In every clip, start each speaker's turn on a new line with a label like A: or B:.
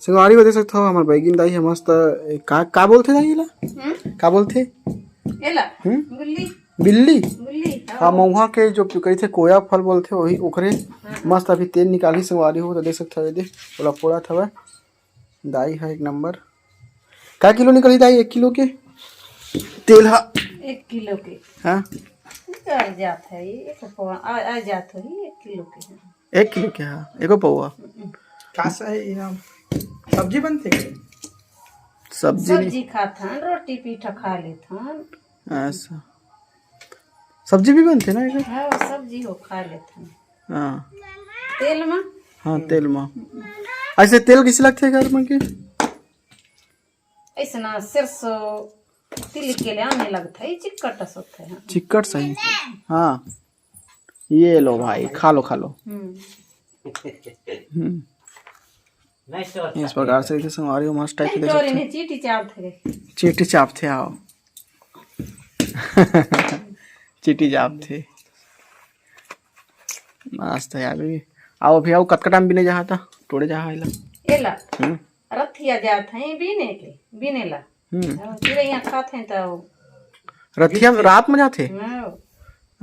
A: संगवारी को देख सकते हो हमारे बैगिन दाई है मस्त। का बोलते दाई एला का बोलते
B: एला गुल्ली
A: बिल्ली।
B: गुल्ली
A: हाँ महुआ के जो कही थे कोया फल बोलते वही ओकरे मस्त अभी तेल निकाली संगवारी हो तो देख सकते हो। देख बोला पोड़ा था दाई है एक नंबर। क्या किलो निकली दाई 1 किलो के तेल? हाँ
B: 1 किलो के
A: हाँ
B: आ जात है आ जात है 1 किलो के
A: 1 किलो के। हाँ एको पौआ
C: सब्जी बनते
A: सब्जी
B: खाथन रोटी पीठा खा लेथन।
A: ऐसा सब्जी भी बनते ना एक?
B: हाँ सब्जी हो खा लेथन।
A: हाँ
B: तेल में।
A: हाँ तेल में ऐसे तेल किस लगते घर में के
B: ऐसे ना सरसों तिल के लिए आने लगता है चिक्कट होता है।
A: चिक्कट सही। हाँ ये लो भाई खा लो इस प्रकार से इसे संवारी मस्त टाइप दे सकते हैं। चीटी चाप थे आओ चीटी चाप थे मस्त है यार। आओ अभी आओ कटकटाम बिने जहाँ था टोड़े जहाँ
B: एला रथिया जात हैं बीने के बीने ला फिर यहाँ खाते हैं तो
A: रथिया रात में जाते।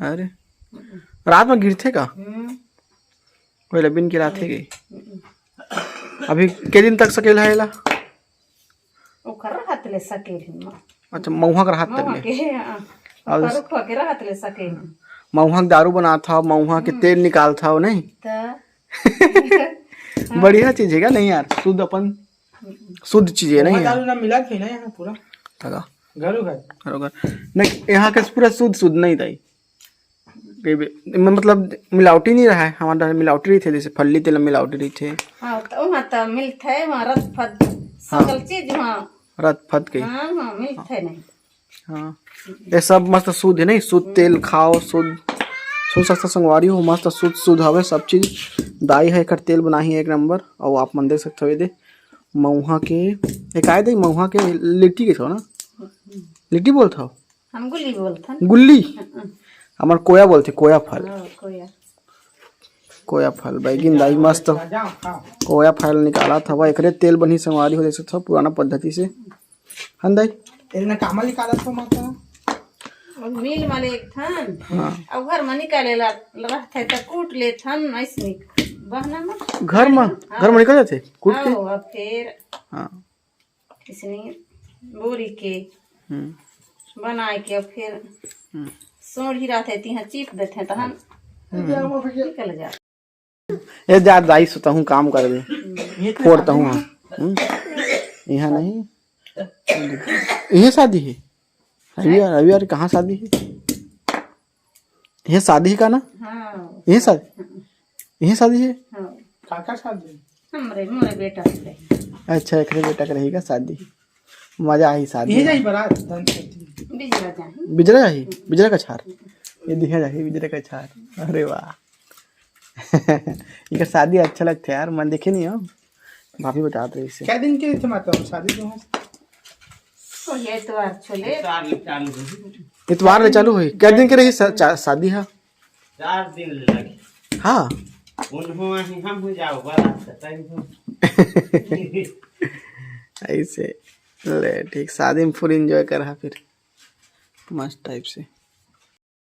A: अरे रात में गिरते का कोई बिन के लाते गई। अभी के दिन तक सकेल है ला?
B: ओकर हाथ ले सकेल।
A: अच्छा महुआ का हाथ तक ले
B: और रुखवा के राहत ले सकेल।
A: महुआ दारू बना था महुआ के तेल निकाल था नहीं बढ़िया चीज है क्या नहीं यार? शुद्ध अपन शुद्ध चीज है नहीं
C: दारू ना मिला थे ना यहाँ पूरा
A: तगा
C: घर
A: नहीं यहाँ का पूरा शुद्ध नहीं था। मतलब मिलावटी नहीं रहा है हमारा मिलावटी रही थे जैसे फल्ली तेल मिलावटी रही थे।
B: हाँ तो वहाँ तो मिलता है वहाँ रत फत सकल चीज वहाँ
A: रत फत के
B: हाँ मिलता है नहीं।
A: हाँ ये सब मस्त शुद्ध है नहीं शुद्ध तेल खाओ शुद्ध सस्ता संगवारी हो मस्त शुद्ध हवे सब चीज। दाई है एक तेल बनाही एक नंबर। और आप मन देख सकते हो दे महुआ के एक आए थे महुआ के लिट्टी के छो ना लिट्टी बोलता हो
B: हम गुल्ली बोलते
A: गुल्ली हमार कोया बोलते कोया फल कोया फल बैगिन दाई मस्त कोया फल निकाला था वह एकरे तेल बनी संगवारी हो देख सकते हो पुराना पद्धति से। हाँ दाई
C: कामा निकाला था माता
B: मिल वाले एक थन और घर में निकाले रहते है तो कूट ले थन ऐसे बहना में
A: घर में निकल जाते कूट के
B: और फिर
A: हाँ
B: इसने बोरी के बनाए के और फिर सोढ़ी रहते तीहा चीप देते हैं तो हम निकल जा
A: ये जा दाई सोता हूँ काम कर दे फोड़ता हूँ यहाँ नहीं ये शादी है रविवार कहाँ शादी है? ये शादी का ना ये शादी है
C: काका शादी
B: हमरे मोरे बेटा से।
A: अच्छा एक बेटा का रहेगा शादी मजा आई शादी
C: ये जाई बारात
A: बिजरा का छार ये दिखा जाए बिजरा का छार। अरे वाह ये शादी अच्छा लगता है यार मन देखे नहीं हो भाभी बताते रहे इसे
C: क्या दिन के थे माता शादी जो
B: ये इतवार छोले
A: इतवार ले चालू हुई क्या दिन के रही शादी है?
D: 4 दिन लगे।
A: हाँ
D: हम हो जाओ बारात
A: ऐसे ले ठीक शादी में फुल एंजॉय करा फिर मस्त टाइप से।